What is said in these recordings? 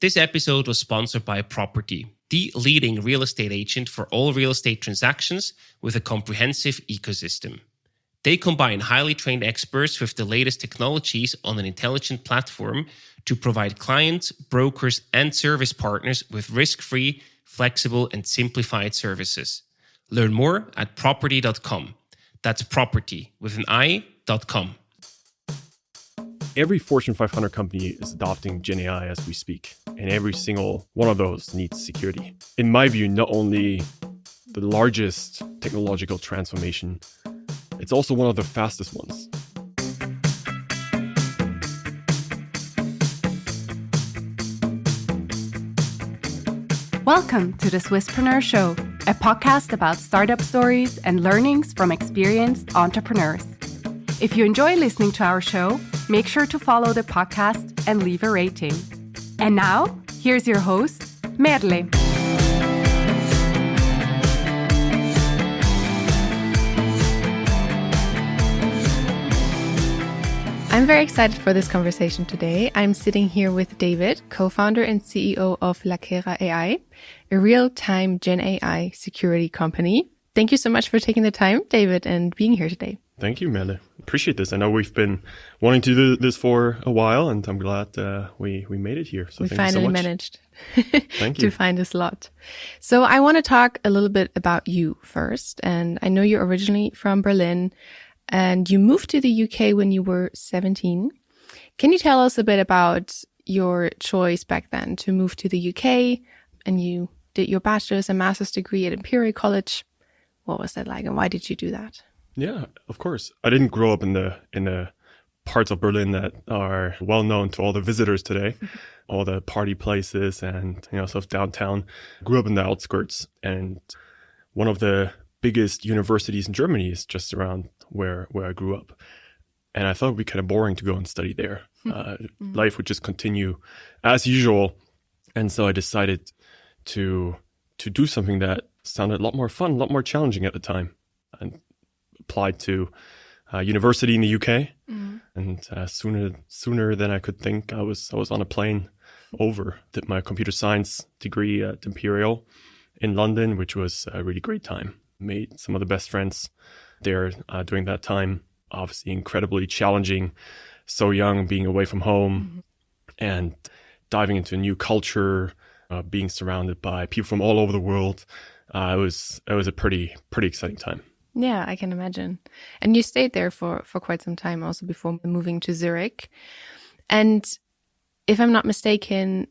This episode was sponsored by Property, the leading real estate agent for all real estate transactions with a comprehensive ecosystem. They combine highly trained experts with the latest technologies on an intelligent platform to provide clients, brokers, and service partners with risk-free, flexible, and simplified services. Learn more at property.com. That's property with an I.com. Every Fortune 500 company is adopting Gen AI as we speak, and every single one of those needs security. In my view, not only the largest technological transformation, it's also one of the fastest ones. Welcome to the Swisspreneur Show, a podcast about startup stories and learnings from experienced entrepreneurs. If you enjoy listening to our show, make sure to follow the podcast and leave a rating. And now, here's your host, Merle. I'm very excited for this conversation today. I'm sitting here with David, co-founder and CEO of Lakera AI, a real-time Gen AI security company. Thank you so much for taking the time, David, and being here today. Thank you, Melle. Appreciate this. I know we've been wanting to do this for a while, and I'm glad we made it here. So we thank you so finally much. managed Thank you. to find a slot. So I want to talk a little bit about you first. And I know you're originally from Berlin, and you moved to the UK when you were 17. Can you tell us a bit about your choice back then to move to the UK? And you did your bachelor's and master's degree at Imperial College. What was that like, and why did you do that? Yeah, of course. I didn't grow up in the parts of Berlin that are well known to all the visitors today, all the party places and sort of downtown. I grew up in the outskirts, and one of the biggest universities in Germany is just around where I grew up. And I thought it would be kind of boring to go and study there. Life would just continue as usual. And so I decided to do something that sounded a lot more fun, a lot more challenging at the time, and applied to university in the UK. And sooner than I could think, I was on a plane over. Did my computer science degree at Imperial in London, which was a really great time. Made some of the best friends there during that time. Obviously incredibly challenging, so young, being away from home and diving into a new culture, being surrounded by people from all over the world. It was a pretty exciting time. Yeah, I can imagine. And you stayed there for quite some time also before moving to Zurich. And if I'm not mistaken,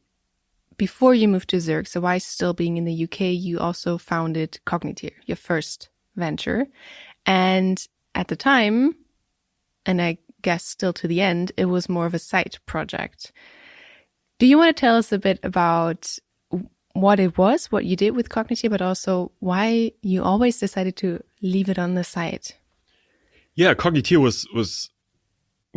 before you moved to Zurich, so while still being in the UK, you also founded Cognitier, your first venture. And at the time, and I guess still to the end, it was more of a side project. Do you want to tell us a bit about what it was, what you did with Cognitier, but also why you always decided to leave it on the side? Yeah, Cognitier was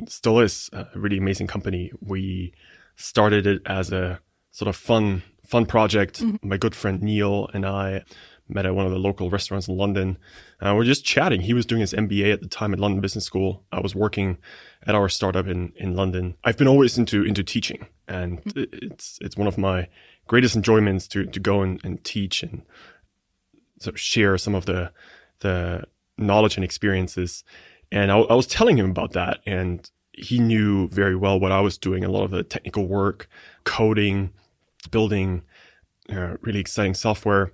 still is a really amazing company. We started it as a sort of fun project. My good friend Neil and I met at one of the local restaurants in London. We're just chatting. He was doing his MBA at the time at London Business School. I was working at our startup in London. I've been always into teaching, and it's one of my greatest enjoyments to go and teach and sort of share some of the knowledge and experiences. And I was telling him about that, and he knew very well what I was doing, a lot of the technical work, coding, building really exciting software.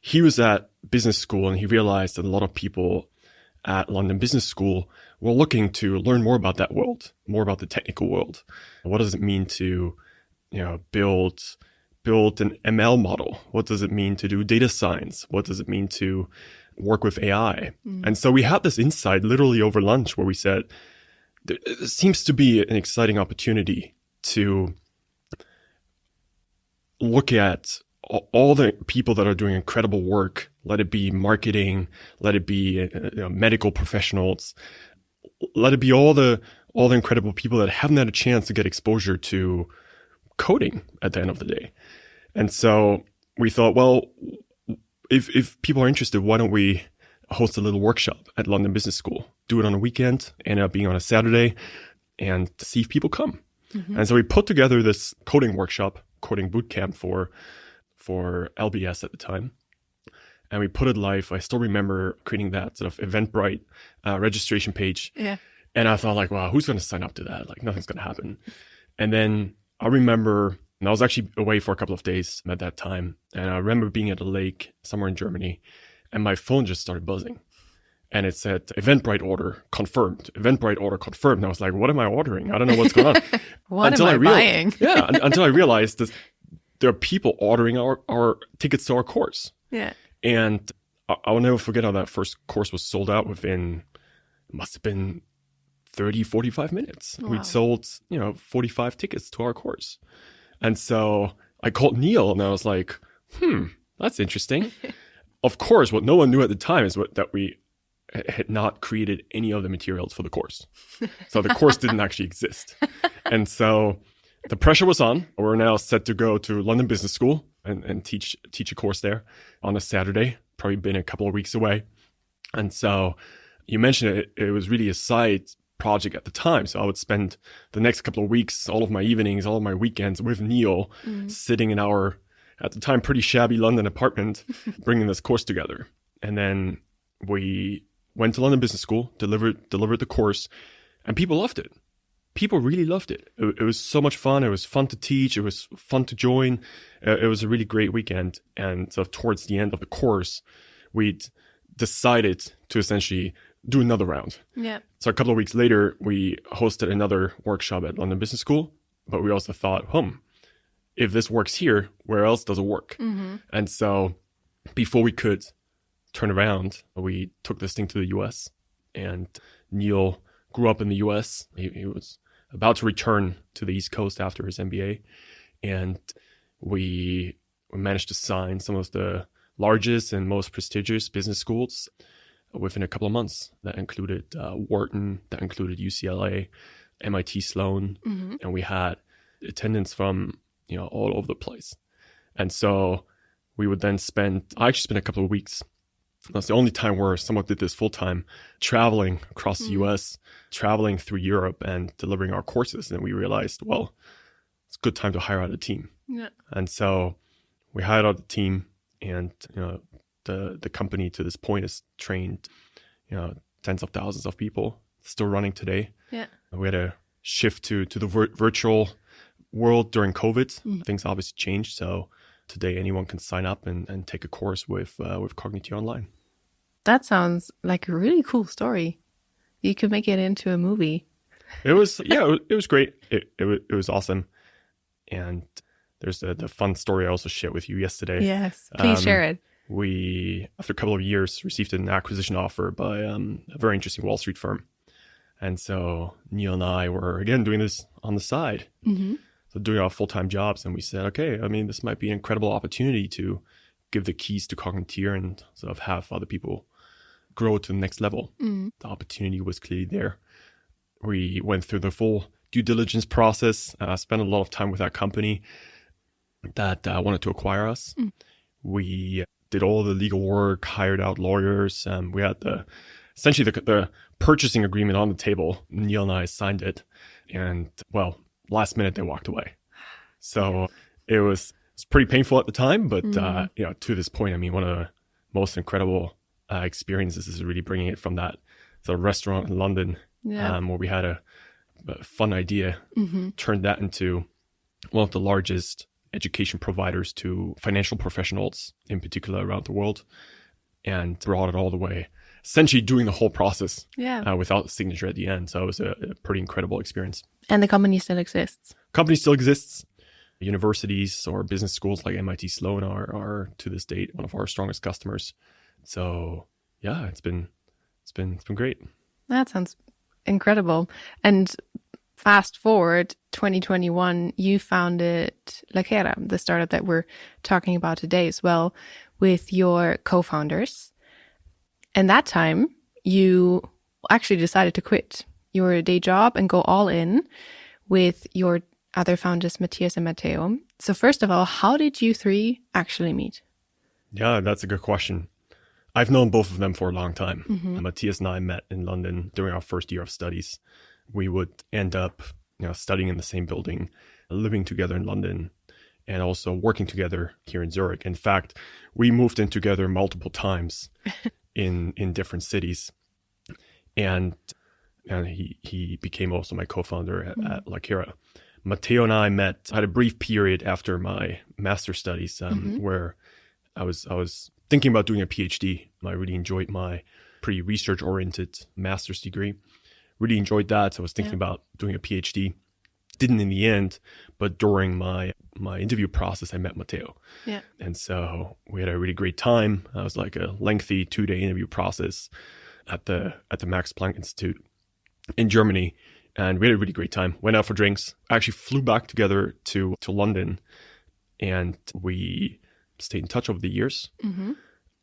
He was at business school, and he realized that a lot of people at London Business School were looking to learn more about that world, more about the technical world. What does it mean to build an ML model? What does it mean to do data science? What does it mean to work with AI? And so we had this insight literally over lunch where we said, there seems to be an exciting opportunity to look at all the people that are doing incredible work, let it be marketing, let it be medical professionals, let it be all the incredible people that haven't had a chance to get exposure to coding at the end of the day. And so we thought, well, if people are interested, why don't we host a little workshop at London Business School, do it on a weekend, ended up being on a Saturday, and see if people come. And so we put together this coding workshop. Of coding bootcamp for LBS at the time. And we put it live. I still remember creating that sort of Eventbrite registration page. Yeah. And I thought like, wow, who's going to sign up to that? Like nothing's going to happen. And then I remember, and I was actually away for a couple of days at that time. And I remember being at a lake somewhere in Germany and my phone just started buzzing. And it said, Eventbrite order confirmed. Eventbrite order confirmed. And I was like, what am I ordering? I don't know what's going on. What am I buying? Yeah, until I realized that there are people ordering our tickets to our course. Yeah. And I'll never forget how that first course was sold out within, it must have been 30, 45 minutes. Wow. We'd sold, 45 tickets to our course. And so I called Neil and I was like, that's interesting. Of course, what no one knew at the time is that we had not created any of the materials for the course. So the course didn't actually exist. And so the pressure was on. We're now set to go to London Business School and teach a course there on a Saturday, probably been a couple of weeks away. And so you mentioned it was really a side project at the time. So I would spend the next couple of weeks, all of my evenings, all of my weekends with Neil, sitting in our, at the time, pretty shabby London apartment, bringing this course together. And then we went to London Business School, delivered the course, and people loved it. People really loved it. It was so much fun. It was fun to teach. It was fun to join. It was a really great weekend. And so towards the end of the course, we'd decided to essentially do another round. Yeah. So a couple of weeks later, we hosted another workshop at London Business School. But we also thought, if this works here, where else does it work? Mm-hmm. And so before we could turn around, we took this thing to the US. And Neil grew up in the US. He was about to return to the East Coast after his MBA. And we managed to sign some of the largest and most prestigious business schools within a couple of months. That included Wharton, that included UCLA, MIT Sloan. Mm-hmm. And we had attendance from all over the place. And so we would then I actually spent a couple of weeks. That's the only time where someone did this full time, traveling across the US, traveling through Europe and delivering our courses. And we realized, well, it's a good time to hire out a team. Yeah. And so we hired out a team, and the company to this point has trained tens of thousands of people, still running today. Yeah. We had a shift to the virtual world during COVID. Things obviously changed. So today, anyone can sign up and take a course with Cognitivo Online. That sounds like a really cool story. You could make it into a movie. It was great. It was awesome. And there's the fun story I also shared with you yesterday. Yes, please share it. We, after a couple of years, received an acquisition offer by a very interesting Wall Street firm. And so Neil and I were, again, doing this on the side. Mm-hmm. So doing our full-time jobs. And we said, okay, this might be an incredible opportunity to give the keys to Cognitivo and sort of have other people grow to the next level. Mm. The opportunity was clearly there. We went through the full due diligence process, spent a lot of time with that company that wanted to acquire us. Mm. We did all the legal work, hired out lawyers. We had essentially the purchasing agreement on the table. Neil and I signed it. And, well, last minute they walked away. So it was pretty painful at the time, but to this point, one of the most incredible experiences is really bringing it from that sort of restaurant in London, where we had a fun idea, turned that into one of the largest education providers to financial professionals, in particular around the world, and brought it all the way, essentially doing the whole process without the signature at the end. So it was a pretty incredible experience. And the company still exists? Company still exists. Universities or business schools like MIT Sloan are to this date one of our strongest customers. So yeah, it's been great. That sounds incredible. And fast forward 2021, you founded Lakera, the startup that we're talking about today as well, with your co-founders. And that time, you actually decided to quit your day job and go all in with your other founders, Matthias and Matteo. So first of all, how did you three actually meet? Yeah, that's a good question. I've known both of them for a long time. Mm-hmm. Matthias and I met in London during our first year of studies. We would end up studying in the same building, living together in London. and also working together here in Zurich. In fact, we moved in together multiple times in different cities. And he became also my co-founder at Lakera. Matteo and I had a brief period after my master's studies where I was thinking about doing a PhD. I really enjoyed my pretty research-oriented master's degree. Really enjoyed that. So I was thinking about doing a PhD. Didn't in the end, but during my interview process, I met Matteo. Yeah. And so we had a really great time. It was like a lengthy 2-day interview process at the Max Planck Institute in Germany. And we had a really great time. Went out for drinks. Actually flew back together to London, and we stayed in touch over the years. Mm-hmm.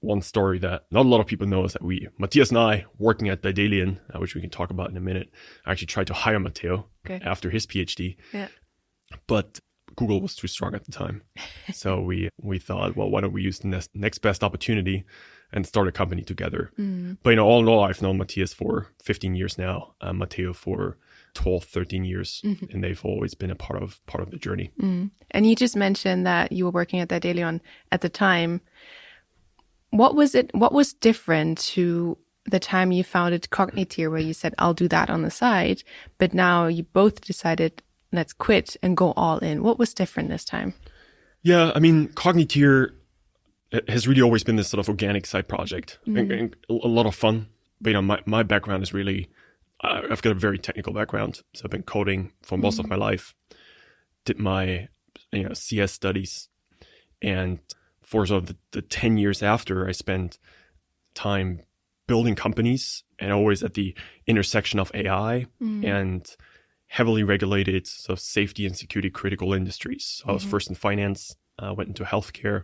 One story that not a lot of people know is that Matthias and I, working at Daedalian, which we can talk about in a minute, actually tried to hire Matteo after his PhD. Yeah. But Google was too strong at the time. So we thought, well, why don't we use the next best opportunity and start a company together? But all in all, I've known Matthias for 15 years now, Matteo for 12, 13 years, and they've always been a part of the journey. And you just mentioned that you were working at Daedalian at the time. What was different to the time you founded Cognitier, where you said, I'll do that on the side, but now you both decided, let's quit and go all in? What was different this time? Yeah, I mean, Cognitier has really always been this sort of organic side project, and a lot of fun. But my background is really, I've got a very technical background, so I've been coding for most of my life. Did my CS studies, and for sort of the 10 years after, I spent time building companies, and always at the intersection of AI and heavily regulated sort of safety and security critical industries. So I was first in finance, went into healthcare,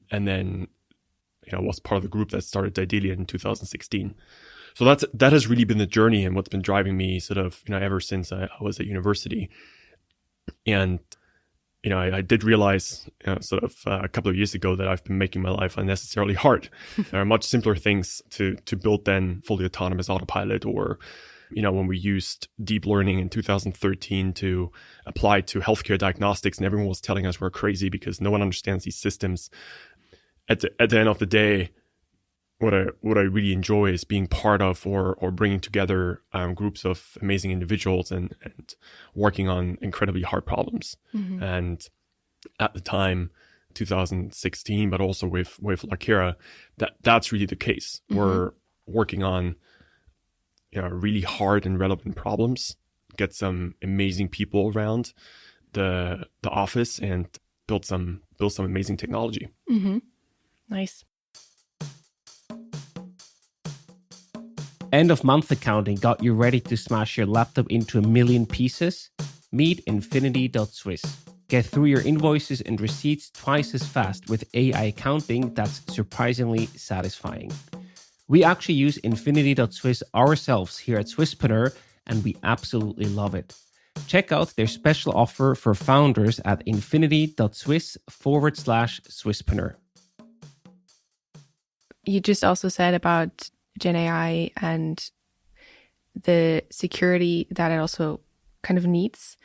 and then was part of the group that started Daedalian in 2016. So that has really been the journey and what's been driving me sort of ever since I was at university. And I did realize sort of a couple of years ago that I've been making my life unnecessarily hard. There are much simpler things to build than fully autonomous autopilot, or when we used deep learning in 2013 to apply to healthcare diagnostics, and everyone was telling us we're crazy because no one understands these systems. At the end of the day, what I really enjoy is being part of or bringing together groups of amazing individuals and working on incredibly hard problems. And at the time, 2016, but also with Lakera, that's really the case. We're working on really hard and relevant problems, get some amazing people around the office, and build some amazing technology. Nice. End of month accounting got you ready to smash your laptop into 1 million pieces? Meet Infinity.Swiss. Get through your invoices and receipts twice as fast with AI accounting that's surprisingly satisfying. We actually use Infinity.Swiss ourselves here at Swisspreneur, and we absolutely love it. Check out their special offer for founders at infinity.swiss/Swisspreneur. You just also said about Gen AI and the security that it also kind of needs.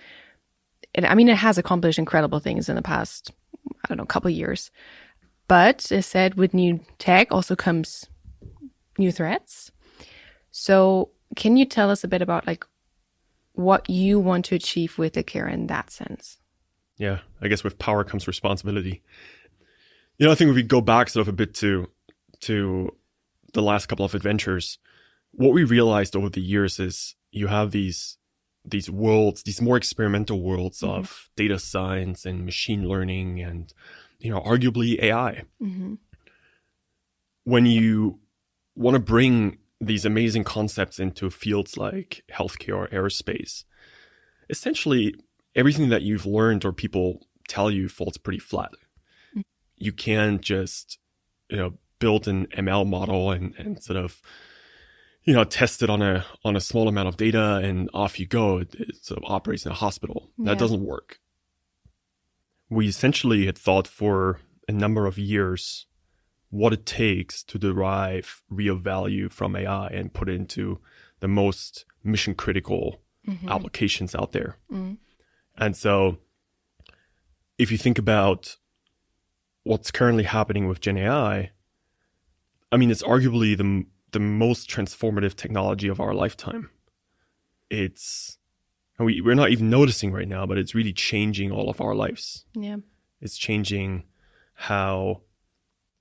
And I mean, it has accomplished incredible things in the past, couple of years. But as said, with new tech also comes new threats. So can you tell us a bit about what you want to achieve with Lakera in that sense? Yeah, I guess with power comes responsibility. I think if we go back sort of a bit to the last couple of adventures, what we realized over the years is you have these worlds, these more experimental worlds of data science and machine learning and, arguably AI. When you want to bring these amazing concepts into fields like healthcare or aerospace, essentially everything that you've learned or people tell you falls pretty flat. You can't just, build an ML model and sort of, test it on a small amount of data and off you go. It sort of operates in a hospital. That doesn't work. We essentially had thought for a number of years what it takes to derive real value from AI and put it into the most mission critical applications out there. And so if you think about what's currently happening with Gen AI, I mean, it's arguably the most transformative technology of our lifetime. We're not even noticing right now, but it's really changing all of our lives. Yeah. It's changing how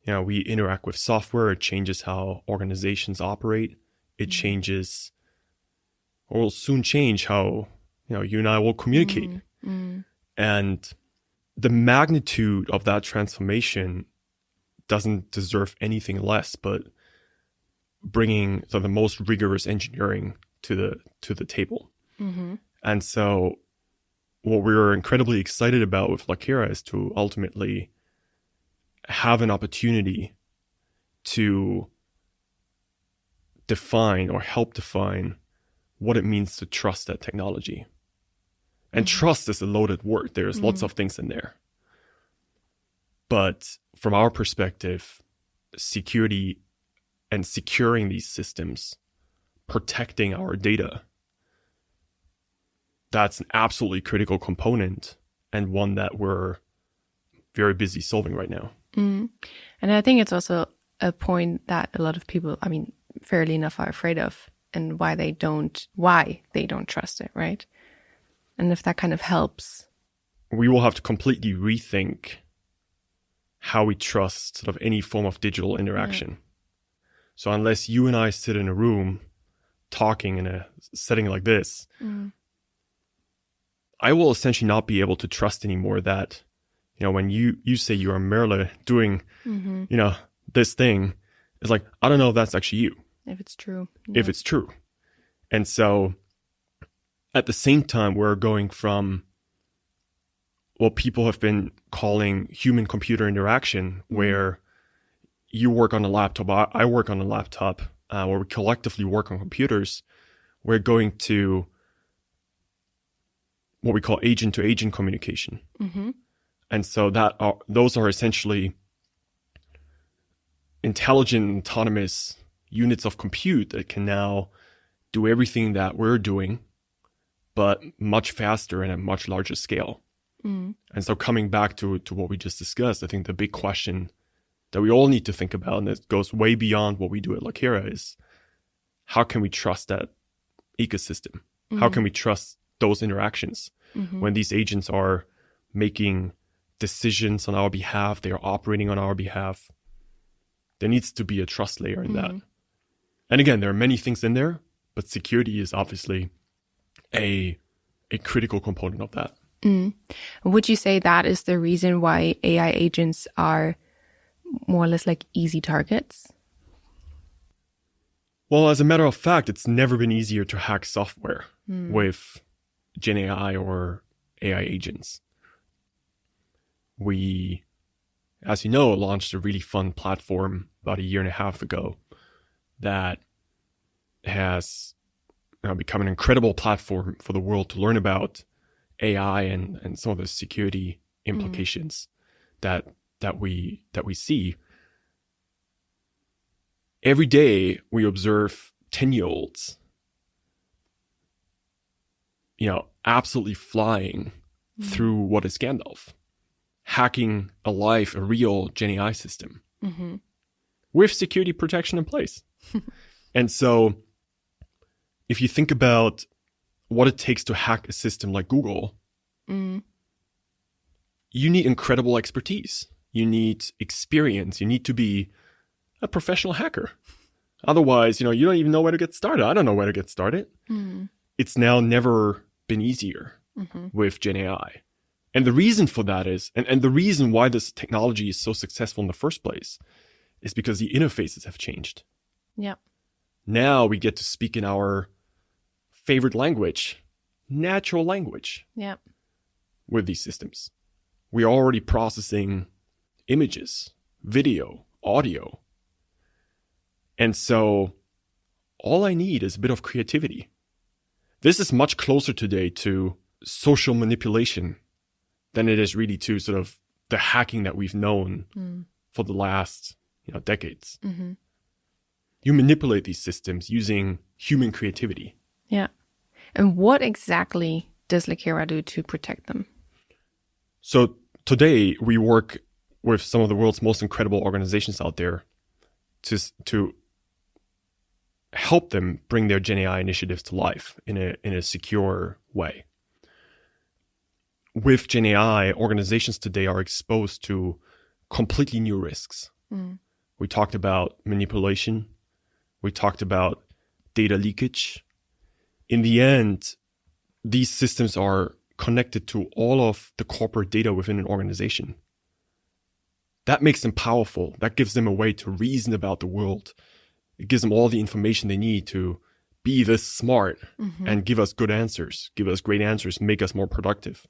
we interact with software. It changes how organizations operate. It changes, or will soon change, how you and I will communicate. And the magnitude of that transformation doesn't deserve anything less but bringing the most rigorous engineering to the table. And so what we're incredibly excited about with Lakera is to ultimately have an opportunity to define or help define what it means to trust that technology. And trust is a loaded word. There's lots of things in there. But from our perspective, security and securing these systems, protecting our data, that's an absolutely critical component, and one that we're very busy solving right now. And I think it's also a point that a lot of people, I mean, fairly enough, are afraid of, and why they don't trust it, right? And if that kind of helps. We will have to completely rethink how we trust sort of any form of digital interaction. Yeah. So unless you and I sit in a room talking in a setting like this, I will essentially not be able to trust anymore that, when you say you are Merle doing, this thing, it's like, I don't know if that's actually you. If it's true. Yeah. If it's true. And so at the same time, we're going from what people have been calling human-computer interaction, where you work on a laptop, I work on a laptop, where we collectively work on computers. We're going to what we call agent-to-agent communication. And so those are essentially intelligent, autonomous units of compute that can now do everything that we're doing, but much faster and at a much larger scale. And so coming back to what we just discussed, I think the big question that we all need to think about, and it goes way beyond what we do at Lakera, is how can we trust that ecosystem? How can we trust those interactions when these agents are making decisions on our behalf, they are operating on our behalf? There needs to be a trust layer in that. And again, there are many things in there, but security is obviously a critical component of that. Would you say that is the reason why AI agents are more or less like easy targets? Well, as a matter of fact, it's never been easier to hack software with Gen AI or AI agents. We, as you know, launched a really fun platform about 1.5 years ago that has become an incredible platform for the world to learn about AI and some of the security implications that we see. Every day we observe 10-year-olds, absolutely flying through what is Gandalf, hacking a real Gen AI system with security protection in place. And so if you think about what it takes to hack a system like Google, you need incredible expertise. You need experience. You need to be a professional hacker. Otherwise, you don't even know where to get started. I don't know where to get started. It's now never been easier with Gen AI. And the reason for that is, and the reason why this technology is so successful in the first place, is because the interfaces have changed. Yeah. Now we get to speak in our favorite language, natural language. Yeah. With these systems. We are already processing images, video, audio. And so all I need is a bit of creativity. This is much closer today to social manipulation than it is really to sort of the hacking that we've known for the last decades. You manipulate these systems using human creativity. Yeah. And what exactly does Lakera do to protect them? So today we work with some of the world's most incredible organizations out there to help them bring their Gen AI initiatives to life in a secure way. With Gen AI, organizations today are exposed to completely new risks. We talked about manipulation. We talked about data leakage. In the end, these systems are connected to all of the corporate data within an organization. That makes them powerful. That gives them a way to reason about the world. It gives them all the information they need to be this smart and give us good answers, give us great answers, make us more productive.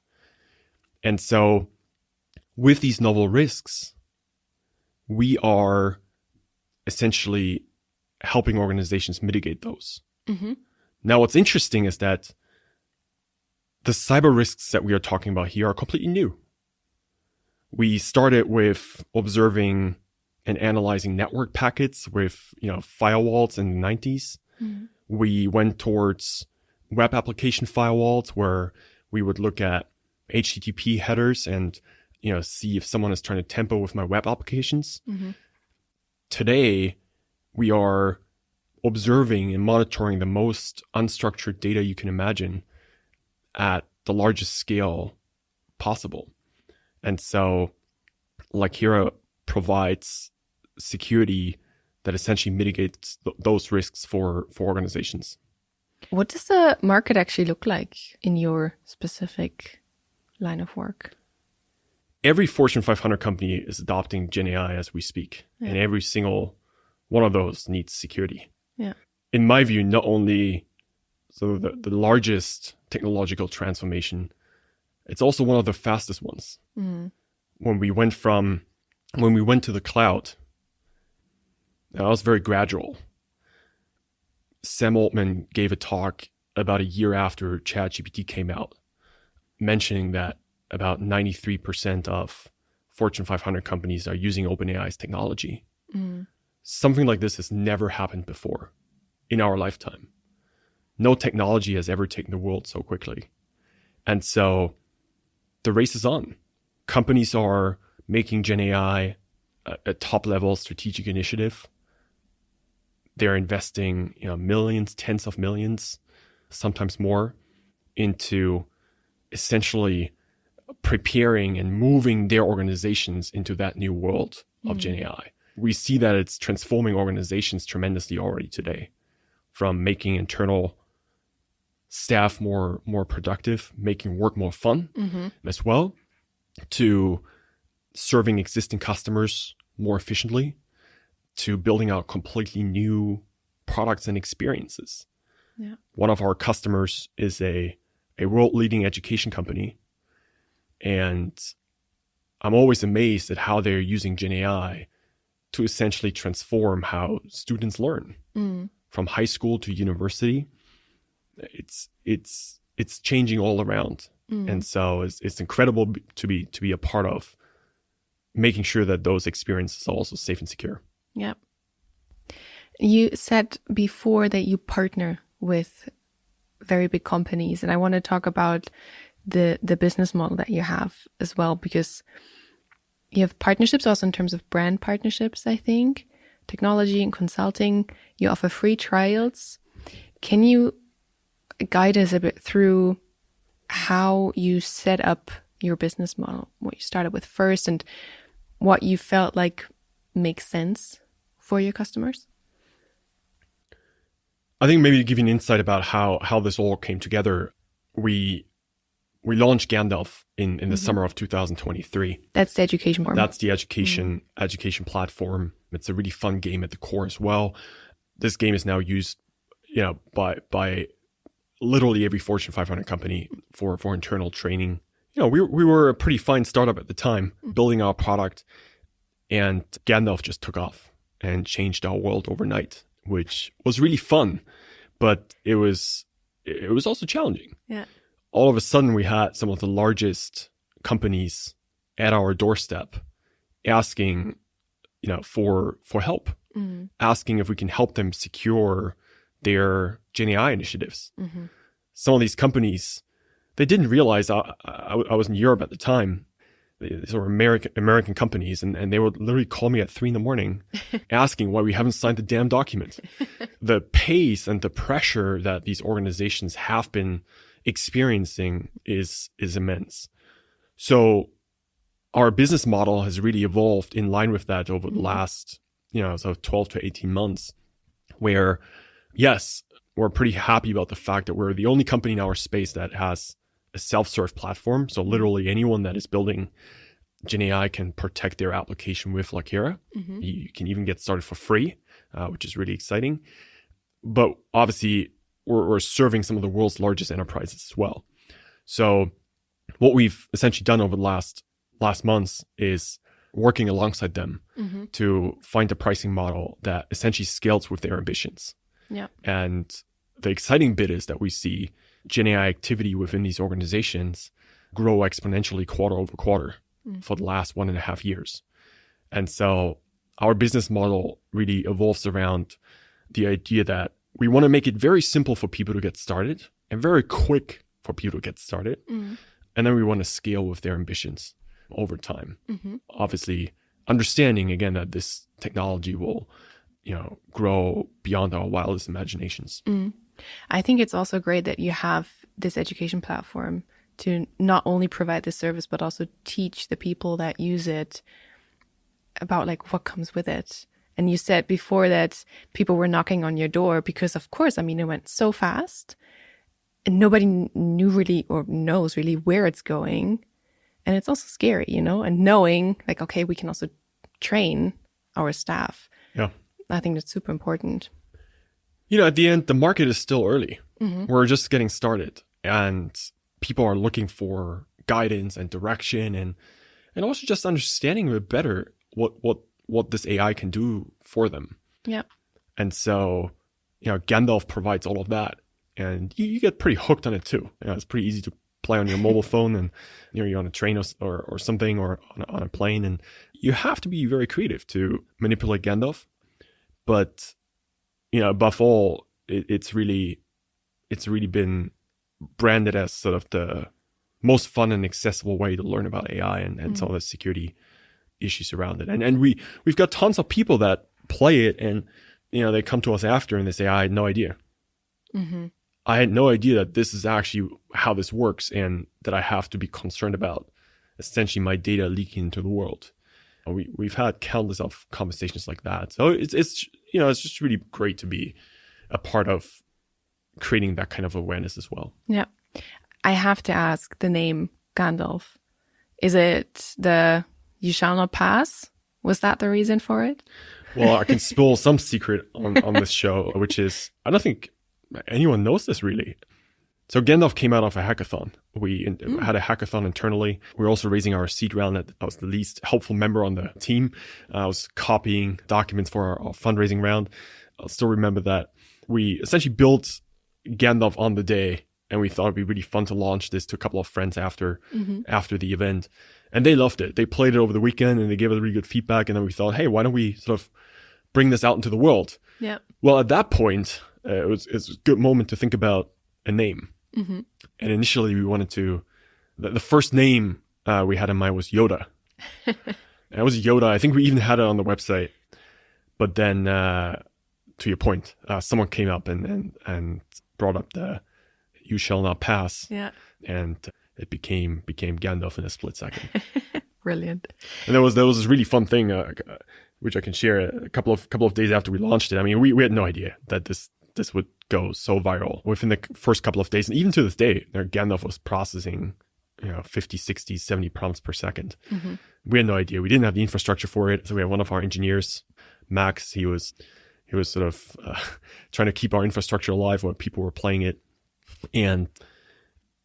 And so with these novel risks, we are essentially helping organizations mitigate those. Now, what's interesting is that the cyber risks that we are talking about here are completely new. We started with observing and analyzing network packets with, firewalls in the 90s. We went towards web application firewalls where we would look at HTTP headers and, see if someone is trying to tamper with my web applications. Today, we are observing and monitoring the most unstructured data you can imagine at the largest scale possible. And so Lakera provides security that essentially mitigates those risks for organizations. What does the market actually look like in your specific line of work? Every Fortune 500 company is adopting Gen AI as we speak, and every single one of those needs security. In my view, not only the largest technological transformation, it's also one of the fastest ones. When we went to the cloud, that was very gradual. Sam Altman gave a talk about a year after ChatGPT came out, mentioning that about 93% of Fortune 500 companies are using OpenAI's technology. Something like this has never happened before in our lifetime. No technology has ever taken the world so quickly. And so the race is on. Companies are making Gen AI a top-level strategic initiative. They're investing millions, tens of millions, sometimes more, into essentially preparing and moving their organizations into that new world of Gen AI. We see that it's transforming organizations tremendously already today, from making internal staff more productive, making work more fun as well, to serving existing customers more efficiently, to building out completely new products and experiences. One of our customers is a world-leading education company, and I'm always amazed at how they're using Gen AI to essentially transform how students learn from high school to university. It's changing all around, and so it's incredible to be a part of making sure that those experiences are also safe and secure. Yep. You said before that you partner with very big companies, and I want to talk about the business model that you have as well, because you have partnerships also in terms of brand partnerships, I think, technology and consulting. You offer free trials. Can you guide us a bit through how you set up your business model, what you started with first, and what you felt like makes sense for your customers? I think maybe to give you an insight about how this all came together, we launched Gandalf in the summer of 2023. That's the education platform. That's the education platform. It's a really fun game at the core as well. This game is now used, by literally every Fortune 500 company for internal training. We were a pretty fine startup at the time, building our product, and Gandalf just took off and changed our world overnight, which was really fun, but it was also challenging. Yeah. All of a sudden, we had some of the largest companies at our doorstep asking, for help, asking if we can help them secure their Gen AI initiatives. Some of these companies, they didn't realize, I was in Europe at the time, these are American companies, and they would literally call me at 3 a.m. asking why we haven't signed the damn document. The pace and the pressure that these organizations have been experiencing is immense. So our business model has really evolved in line with that over the last, 12 to 18 months, where, yes, we're pretty happy about the fact that we're the only company in our space that has a self-serve platform. So literally anyone that is building GenAI can protect their application with Lakera. You can even get started for free, which is really exciting. But obviously, we're serving some of the world's largest enterprises as well. So what we've essentially done over the last months is working alongside them to find a pricing model that essentially scales with their ambitions. Yeah. And the exciting bit is that we see GenAI activity within these organizations grow exponentially quarter over quarter for the last 1.5 years. And so our business model really evolves around the idea that we want to make it very simple for people to get started and very quick for people to get started. And then we want to scale with their ambitions over time. Obviously, understanding again that this technology will, grow beyond our wildest imaginations. I think it's also great that you have this education platform to not only provide the service, but also teach the people that use it about like what comes with it. And you said before that people were knocking on your door because, of course, it went so fast and nobody knew really or knows really where it's going. And it's also scary, and knowing like, okay, we can also train our staff. Yeah. I think that's super important. At the end, the market is still early. We're just getting started, and people are looking for guidance and direction, and also just understanding a bit better what this AI can do for them. Yeah. And so, Gandalf provides all of that, and you get pretty hooked on it too. It's pretty easy to play on your mobile phone, and you're on a train or something, or on a plane, and you have to be very creative to manipulate Gandalf. But above all, it's really been branded as sort of the most fun and accessible way to learn about AI and some of the security issues around it. And we've got tons of people that play it, and they come to us after and they say, I had no idea. I had no idea that this is actually how this works, and that I have to be concerned about essentially my data leaking into the world. We've had countless of conversations like that. So it's just really great to be a part of creating that kind of awareness as well. Yeah. I have to ask, the name Gandalf, is it the "you shall not pass"? Was that the reason for it? Well, I can spill some secret on this show, which is, I don't think anyone knows this really. So Gandalf came out of a hackathon. We had a hackathon internally. We were also raising our seed round. I was the least helpful member on the team. I was copying documents for our fundraising round. I'll still remember that. We essentially built Gandalf on the day, and we thought it'd be really fun to launch this to a couple of friends after the event. And they loved it. They played it over the weekend, and they gave us really good feedback. And then we thought, hey, why don't we sort of bring this out into the world? Yeah. Well, at that point, it was a good moment to think about a name. And initially we wanted to, the first name we had in mind was Yoda. And it was Yoda. I think we even had it on the website. But then, to your point, someone came up and brought up the "you shall not pass." Yeah. And it became Gandalf in a split second. Brilliant. And there was this really fun thing, which I can share a couple of days after we launched it. We had no idea that this would go so viral within the first couple of days. And even to this day, Gandalf was processing 50, 60, 70 prompts per second. We had no idea. We didn't have the infrastructure for it. So we had one of our engineers, Max, he was sort of trying to keep our infrastructure alive while people were playing it. And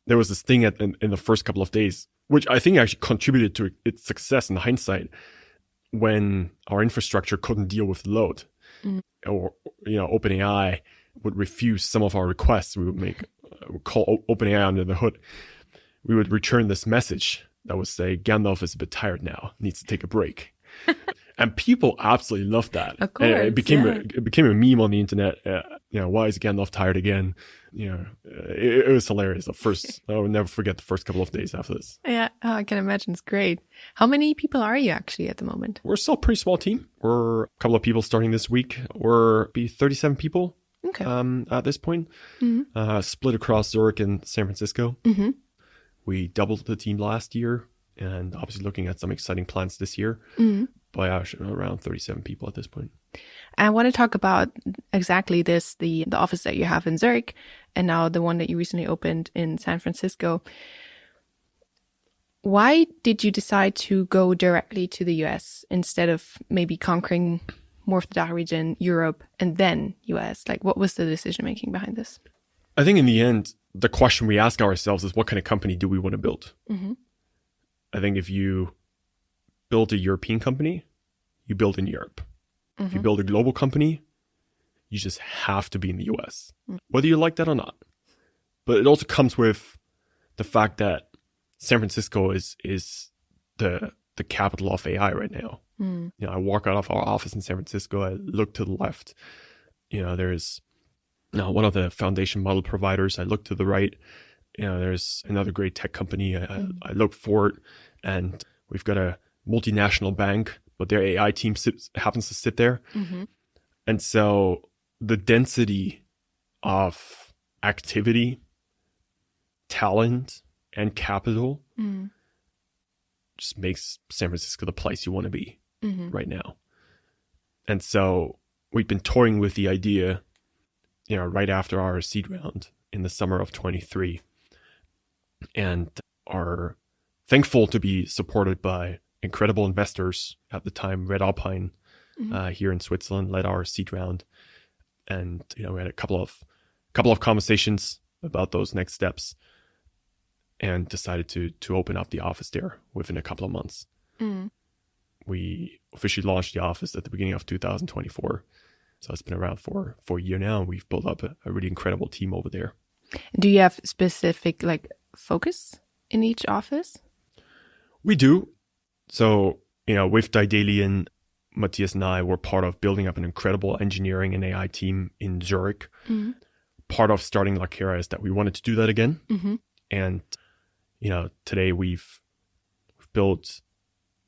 there was this thing in the first couple of days, which I think actually contributed to its success in hindsight, when our infrastructure couldn't deal with the load. Or, OpenAI would refuse some of our requests. We would call OpenAI under the hood. We would return this message that would say, Gandalf is a bit tired now, needs to take a break. And people absolutely loved that. Of course, and it became a meme on the internet. Why is Gandalf tired again? It was hilarious. I will never forget the first couple of days after this. Yeah, I can imagine. It's great. How many people are you actually at the moment? We're still a pretty small team. We're a couple of people starting this week. We're 37 people at this point, split across Zurich and San Francisco. Mm-hmm. We doubled the team last year, and obviously looking at some exciting plans this year. Mm-hmm. By around 37 people at this point. I want to talk about exactly this, the office that you have in Zurich and now the one that you recently opened in San Francisco. Why did you decide to go directly to the US instead of maybe conquering more of the DACH region, Europe, and then US? Like, what was the decision making behind this? I think in the end, the question we ask ourselves is, what kind of company do we want to build? Mm-hmm. I think if you build a European company, you build in Europe. If you build a global company, you just have to be in the US, whether you like that or not. But it also comes with the fact that San Francisco is the capital of AI right now. I walk out of our office in San Francisco, I look to the left, there's one of the foundation model providers. I look to the right, there's another great tech company. I look forward, and we've got a multinational bank, but their AI team happens to sit there. Mm-hmm. And so the density of activity, talent, and capital just makes San Francisco the place you want to be right now. And so we've been toying with the idea, right after our seed round in the summer of 23, and are thankful to be supported by incredible investors at the time. Red Alpine here in Switzerland led our seed round, and we had a couple of conversations about those next steps, and decided to open up the office there within a couple of months. We officially launched the office at the beginning of 2024, so it's been around for a year now, and we've built up a really incredible team over there. Do you have specific focus in each office? We do. So, with Daedalian, Matthias and I were part of building up an incredible engineering and AI team in Zurich. Mm-hmm. Part of starting Lakera is that we wanted to do that again. Mm-hmm. And, today we've built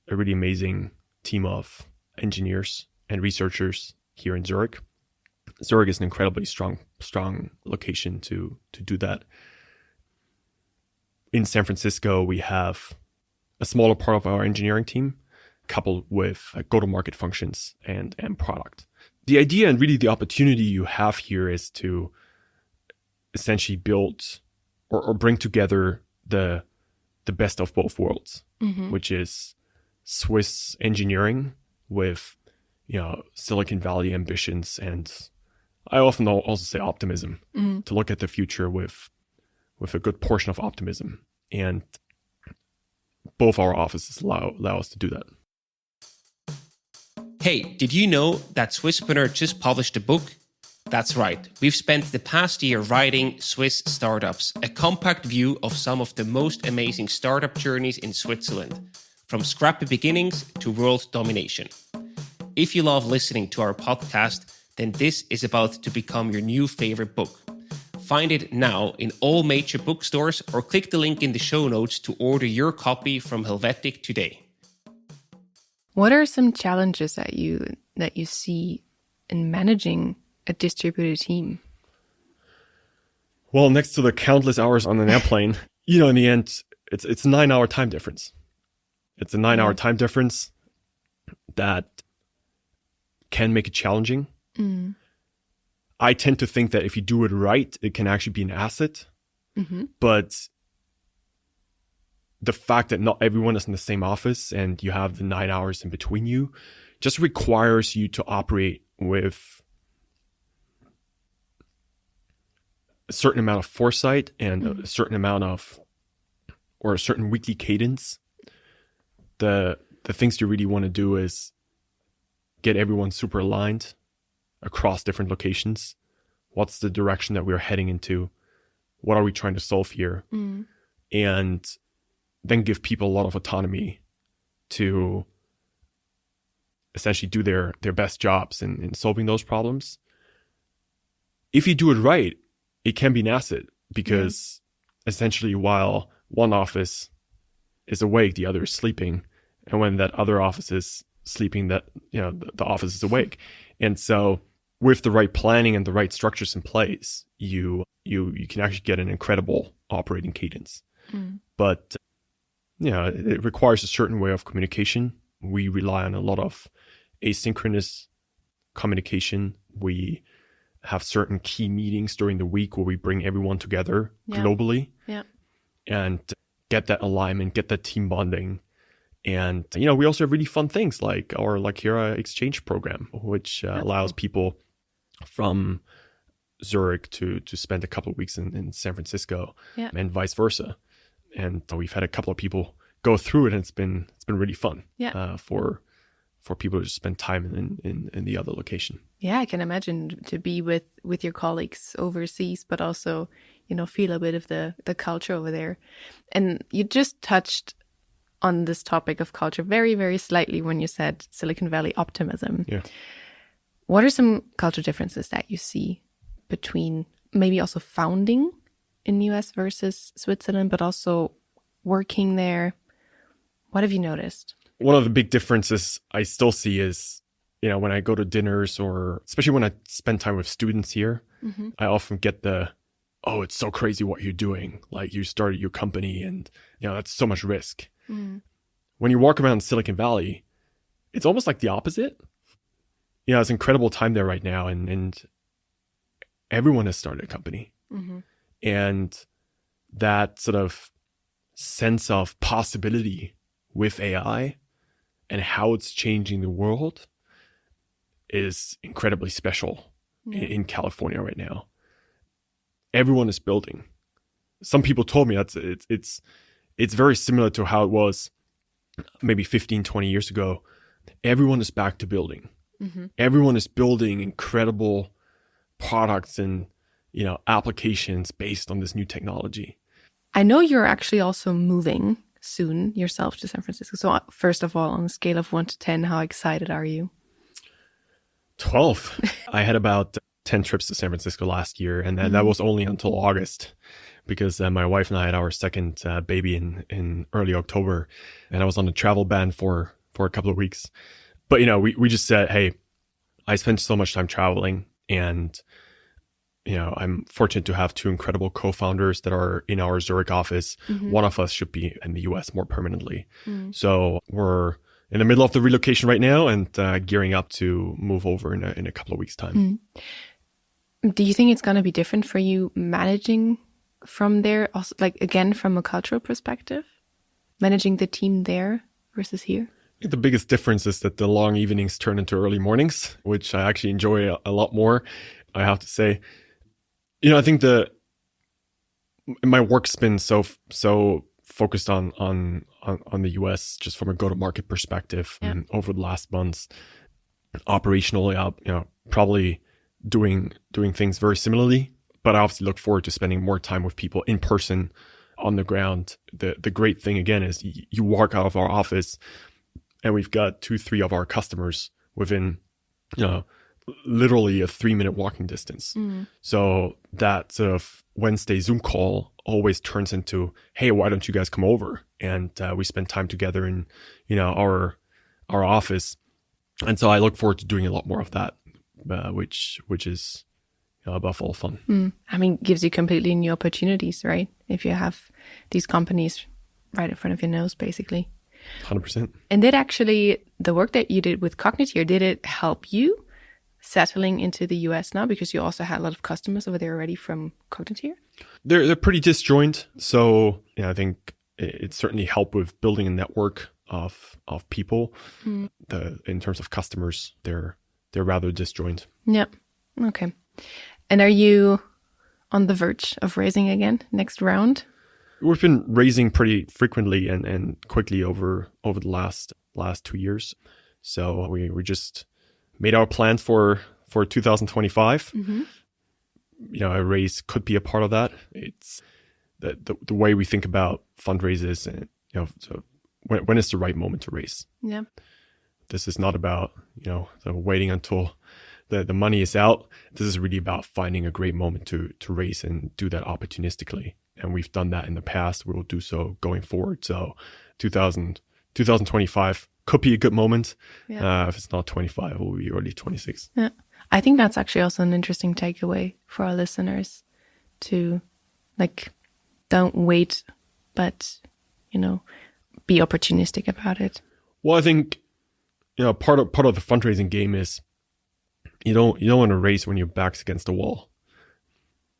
a really amazing team of engineers and researchers here in Zurich. Zurich is an incredibly strong location to do that. In San Francisco, we have a smaller part of our engineering team coupled with go-to-market functions and product. The idea and really the opportunity you have here is to essentially build or bring together the best of both worlds, which is Swiss engineering with Silicon Valley ambitions, and I often also say optimism, to look at the future with a good portion of optimism. And both our offices allow us to do that. Hey, did you know that Swisspreneur just published a book? That's right. We've spent the past year writing Swiss Startups, a compact view of some of the most amazing startup journeys in Switzerland, from scrappy beginnings to world domination. If you love listening to our podcast, then this is about to become your new favorite book. Find it now in all major bookstores or click the link in the show notes to order your copy from Helvetic today. What are some challenges that you see in managing a distributed team? Well, next to the countless hours on an airplane, in the end, it's a 9-hour time difference. It's a 9-hour time difference that can make it challenging. I tend to think that if you do it right, it can actually be an asset. But the fact that not everyone is in the same office and you have the 9 hours in between you just requires you to operate with a certain amount of foresight and a certain amount of, or a certain weekly cadence. The things you really want to do is get everyone super aligned across different locations. What's the direction that we're heading into? What are we trying to solve here? And then give people a lot of autonomy to essentially do their best jobs in solving those problems. If you do it right, it can be an asset because essentially while one office is awake, the other is sleeping. And when that other office is sleeping, that, the office is awake. And so with the right planning and the right structures in place, you can actually get an incredible operating cadence. But it requires a certain way of communication. We rely on a lot of asynchronous communication. We have certain key meetings during the week where we bring everyone together globally and get that alignment, get that team bonding. And, we also have really fun things like our Lakera exchange program, which allows people from Zurich to spend a couple of weeks in San Francisco and vice versa. And we've had a couple of people go through it, and it's been really fun for people to just spend time in the other location. Yeah, I can imagine to be with your colleagues overseas, but also, feel a bit of the culture over there. And you just touched on this topic of culture very, very slightly when you said Silicon Valley optimism. Yeah. What are some culture differences that you see between maybe also founding in US versus Switzerland, but also working there? What have you noticed? One of the big differences I still see is, when I go to dinners or especially when I spend time with students here, I often get oh, it's so crazy what you're doing. Like you started your company and, that's so much risk. When you walk around Silicon Valley, it's almost like the opposite. It's an incredible time there right now. And everyone has started a company. And that sort of sense of possibility with AI and how it's changing the world is incredibly special in California right now. Everyone is building. Some people told me it's very similar to how it was maybe 15, 20 years ago. Everyone is back to building. Everyone is building incredible products and, applications based on this new technology. I know you're actually also moving soon yourself to San Francisco. So first of all, on a scale of 1 to 10, how excited are you? 12. I had about 10 trips to San Francisco last year, and that was only until August because my wife and I had our second baby in early October, and I was on a travel ban for a couple of weeks. But, we just said, hey, I spent so much time traveling, and, I'm fortunate to have two incredible co-founders that are in our Zurich office. One of us should be in the US more permanently. So we're in the middle of the relocation right now and gearing up to move over in a couple of weeks' time. Do you think it's going to be different for you managing from there, also, like, again, from a cultural perspective, managing the team there versus here? I think the biggest difference is that the long evenings turn into early mornings, which I actually enjoy a lot more, I have to say. I think my work's been so focused on the US just from a go-to-market perspective over the last months. Operationally, probably doing things very similarly, but I obviously look forward to spending more time with people in person on the ground. The great thing again is you walk out of our office and we've got 2-3 of our customers within, literally a 3-minute walking distance. So that sort of Wednesday Zoom call always turns into, hey, why don't you guys come over? And we spend time together in, our office. And so I look forward to doing a lot more of that, which is above all fun. I mean, gives you completely new opportunities, right? If you have these companies right in front of your nose, basically. 100%. And did actually the work that you did with Cognitier, did it help you settling into the US now? Because you also had a lot of customers over there already from Cognitier? They're pretty disjoint. So I think it certainly helped with building a network of people. In terms of customers, they're rather disjoint. Yeah. Okay. And are you on the verge of raising again next round? We've been raising pretty frequently and quickly over the last 2 years. So we just made our plans for 2025. A raise could be a part of that. It's the way we think about fundraisers and so when is the right moment to raise? Yeah. this is not about, waiting until the money is out. This is really about finding a great moment to raise and do that opportunistically. And we've done that in the past. We will do so going forward. So 2025 could be a good moment. If it's not 25, it will be early 26. Yeah. I think that's actually also an interesting takeaway for our listeners to don't wait, but, be opportunistic about it. Well, I think, part of the fundraising game is you don't want to race when your back's against the wall.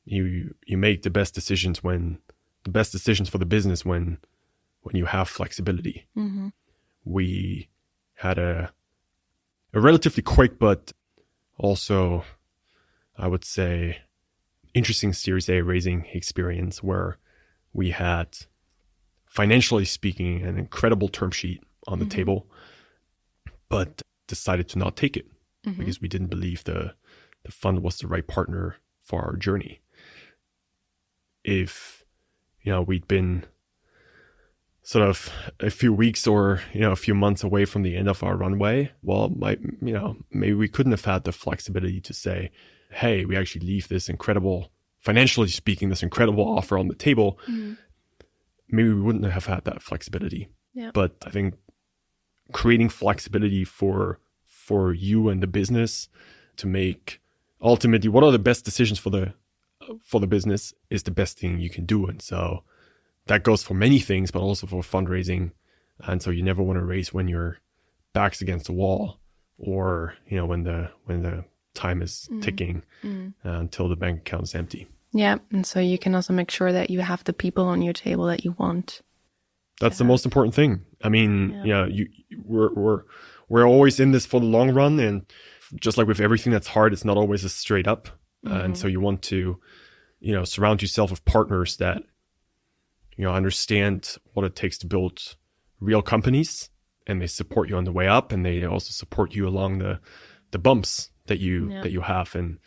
You make the best decisions for the business when you have flexibility. Mm-hmm. We had a relatively quick, but also, I would say, interesting Series A raising experience where we had, financially speaking, an incredible term sheet on the table, but decided to not take it because we didn't believe the fund was the right partner for our journey. If, we'd been sort of a few weeks or, a few months away from the end of our runway, well, maybe we couldn't have had the flexibility to say, hey, we actually leave this incredible, financially speaking, this incredible offer on the table. Mm-hmm. Maybe we wouldn't have had that flexibility. Yeah. But I think creating flexibility for you and the business to make ultimately what are the best decisions for the business is the best thing you can do. And so that goes for many things, but also for fundraising. And so you never want to raise when your back's against the wall or, when the time is ticking until the bank account is empty. Yeah. And so you can also make sure that you have the people on your table that you want. That's the most important thing. I mean, we're always in this for the long run. And just like with everything that's hard, it's not always a straight up. And so you want to, surround yourself with partners that, understand what it takes to build real companies, and they support you on the way up, and they also support you along the bumps that you have. And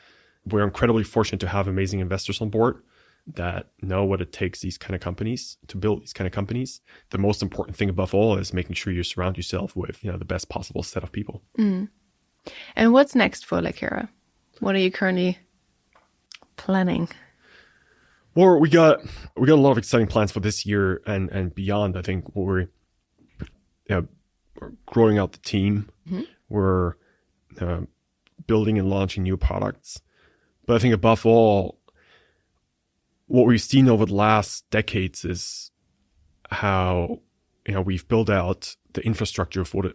we're incredibly fortunate to have amazing investors on board that know what it takes these kind of companies to build these kind of companies. The most important thing above all is making sure you surround yourself with, the best possible set of people. Mm. And what's next for Lakera? What are you currently planning? Well, we got a lot of exciting plans for this year and beyond. I think we're growing out the team. Mm-hmm. We're building and launching new products. But I think above all, what we've seen over the last decades is how we've built out the infrastructure for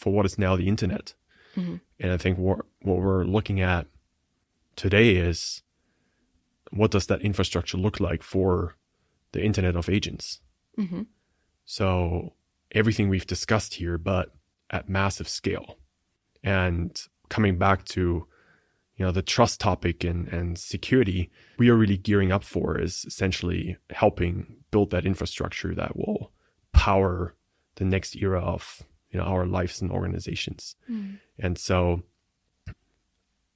what is now the internet. Mm-hmm. And I think what we're looking at today is, what does that infrastructure look like for the Internet of Agents? Mm-hmm. So everything we've discussed here, but at massive scale. And coming back to, the trust topic and security, we are really gearing up for is essentially helping build that infrastructure that will power the next era of, our lives and organizations. Mm. And so,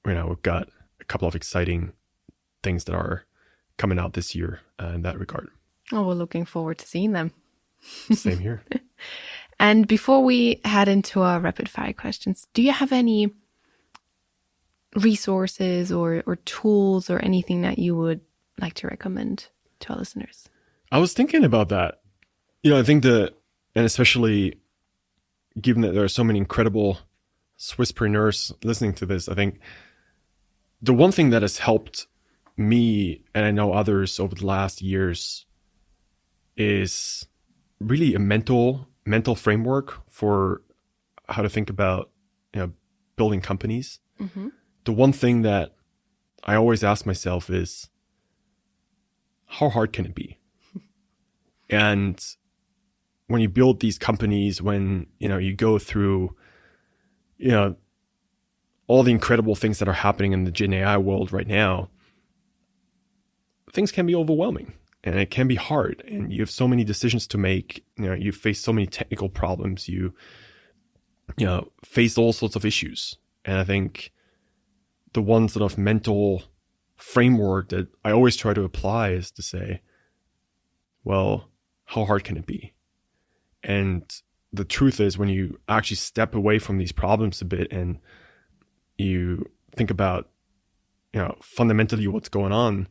we've got a couple of exciting things that are coming out this year in that regard. Oh, we're looking forward to seeing them. Same here. And before we head into our rapid fire questions, do you have any resources or tools or anything that you would like to recommend to our listeners? I was thinking about that. I think and especially given that there are so many incredible Swisspreneurs listening to this, I think the one thing that has helped me, and I know others over the last years, is really a mental framework for how to think about building companies. Mm-hmm. The one thing that I always ask myself is, how hard can it be? And when you build these companies, when you go through all the incredible things that are happening in the Gen AI world right now, things can be overwhelming and it can be hard, and you have so many decisions to make. You face so many technical problems. You face all sorts of issues. And I think the one sort of mental framework that I always try to apply is to say, well, how hard can it be? And the truth is, when you actually step away from these problems a bit and you think about, fundamentally what's going on,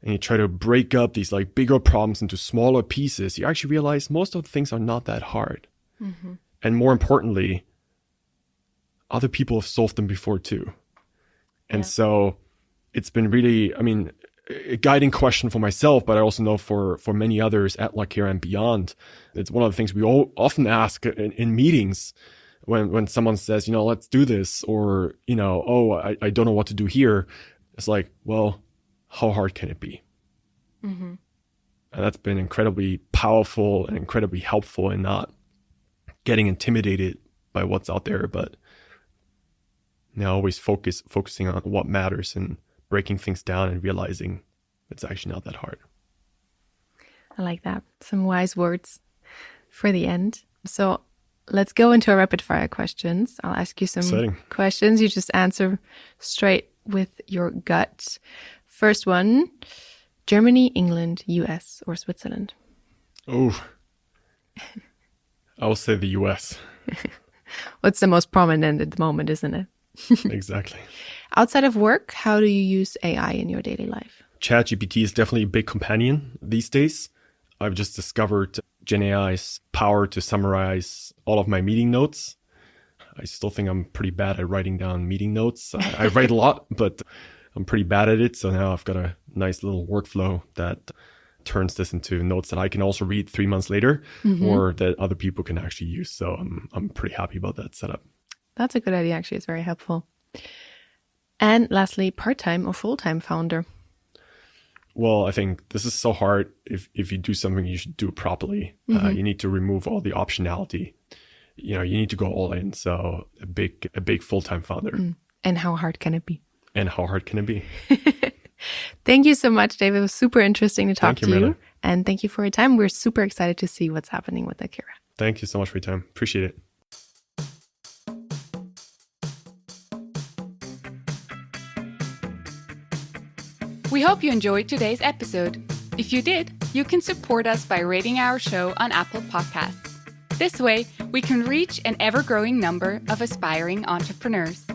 and you try to break up these like bigger problems into smaller pieces, you actually realize most of the things are not that hard. Mm-hmm. And more importantly, other people have solved them before too. And so it's been really, a guiding question for myself, but I also know for many others at Lakera and beyond. It's one of the things we all often ask in meetings when someone says, let's do this, or, I don't know what to do here. It's like, well, how hard can it be? Mm-hmm. And that's been incredibly powerful and incredibly helpful in not getting intimidated by what's out there, but always focusing on what matters and breaking things down and realizing it's actually not that hard. I like that. Some wise words for the end. So let's go into our rapid fire questions. I'll ask you some questions. You just answer straight with your gut. First one, Germany, England, US, or Switzerland? Oh, I will say the US. What's the most prominent at the moment, isn't it? Exactly. Outside of work, how do you use AI in your daily life? ChatGPT is definitely a big companion these days. I've just discovered Gen AI's power to summarize all of my meeting notes. I still think I'm pretty bad at writing down meeting notes. I write a lot, but I'm pretty bad at it. So now I've got a nice little workflow that turns this into notes that I can also read 3 months later, or that other people can actually use. So I'm pretty happy about that setup. That's a good idea, actually. It's very helpful. And lastly, part-time or full-time founder? Well, I think this is so hard. If you do something, you should do it properly. You need to remove all the optionality. You need to go all in. So a big full-time founder. And how hard can it be? Thank you so much, David. It was super interesting to talk to you. And thank you for your time. We're super excited to see what's happening with Lakera. Thank you so much for your time. Appreciate it. We hope you enjoyed today's episode. If you did, you can support us by rating our show on Apple Podcasts. This way, we can reach an ever-growing number of aspiring entrepreneurs.